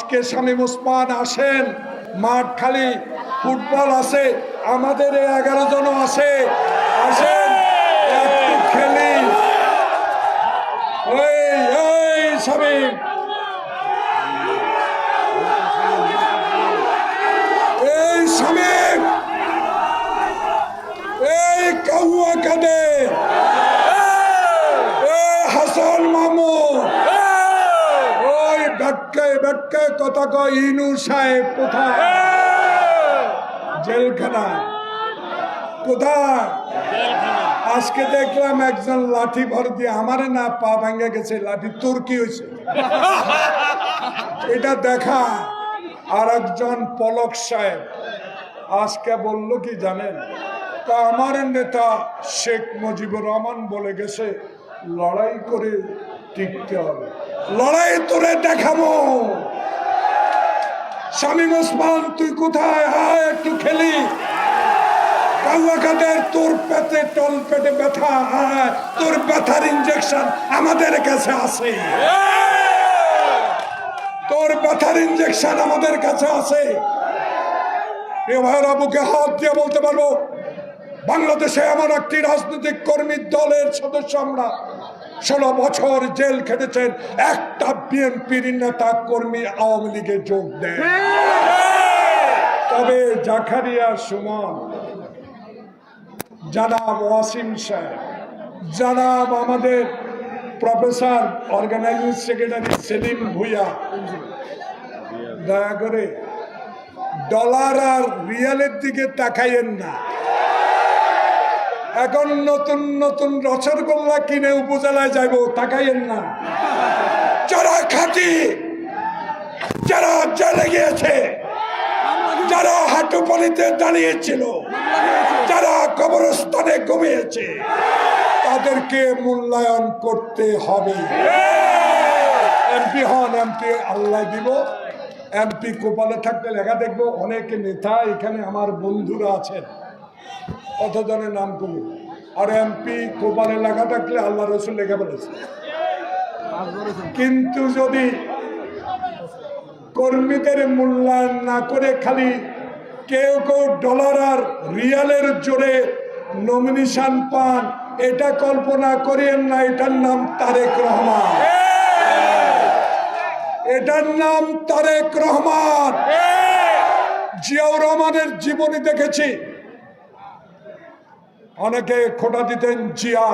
আজকে শামীম ওসমান আসেন, মাঠ খালি, ফুটবল আছে, আমাদের 11 জন আছে, আসেন একটু খেলি। এই শামীম, এই শামীম, এই কাউয়া কাদে, হাসান মামু, ওই ব্যাখ্যায় ব্যাখ্যায় কথা কয় ইনু সাহেব কোথায়? জেলখানা কোথায়? আজকে দেখলাম একজন লাঠি ভর দিয়ে, আমারে না পা ভাঙ্গা গেছে, লাঠি তোর কি হয়েছে এটা দেখা। আর একজন পলক সাহেব আজকে বললো কি জানেন, তা আমার নেতা শেখ মুজিবুর রহমান বলে গেছে লড়াই করে টিকতে হবে, লড়াই তোরে দেখাবো। শামীম ওসমান তুই কোথায়? হায় একটু খেলি। কাউয়াকাদের তোর পেটে, টল পেটে ব্যথা, তোর ব্যথার ইনজেকশন আমাদের কাছে আছে, তোর ব্যথার ইনজেকশন আমাদের কাছে আছে। ভাইয়েরা বুকে হাত দিয়ে বলতে পারবো, বাংলাদেশে এমন একটি রাজনৈতিক কর্মী দলের সদস্য আমরা 16 বছর জেল খেটেছেন, একটা বিএনপির নেতা কর্মী আওয়ামী লীগে যোগ দেয়। তবে জাকারিয়া সুমন, জানাব ওয়াসিম সাহেব, জানাব আমাদের professor organising secretary Selim Bhuiyan, দয়া করে ডলার আর রিয়ালের দিকে তাকাইয়েন না। এখন নতুন নতুন রসগোল্লা কিনে উপজেলায় যাইব, তাকাইয়েন না। যারা খাঁটি, যারা জেলে গিয়েছে, যারা হাঁটুপানিতে দাঁড়িয়েছিল, যারা কবরস্থানে ঘুমিয়েছে, তাদেরকে মূল্যায়ন করতে হবে। এমপি হন, এমপি আল্লাহ দিব। এমপি কপালে থাকতে লেখা দেখবো অনেক নেতা, এখানে আমার বন্ধুরা আছেন, কতজনের নাম করবো। আর এমপি কপালে লেখা থাকলে আল্লাহ রসুল লেখা বলেছে। কিন্তু যদি কর্মীদের মূল্যায়ন না করে খালি কেউ কেউ ডলার আর রিয়ালের জোরে নমিনেশন পান, এটা কল্পনা করেন না। এটার নাম তারেক রহমান, এটার নাম তারেক রহমান। জিয়াউর রহমানের জীবনী দেখেছি, অনেকে খোঁটা দিতেন জিয়া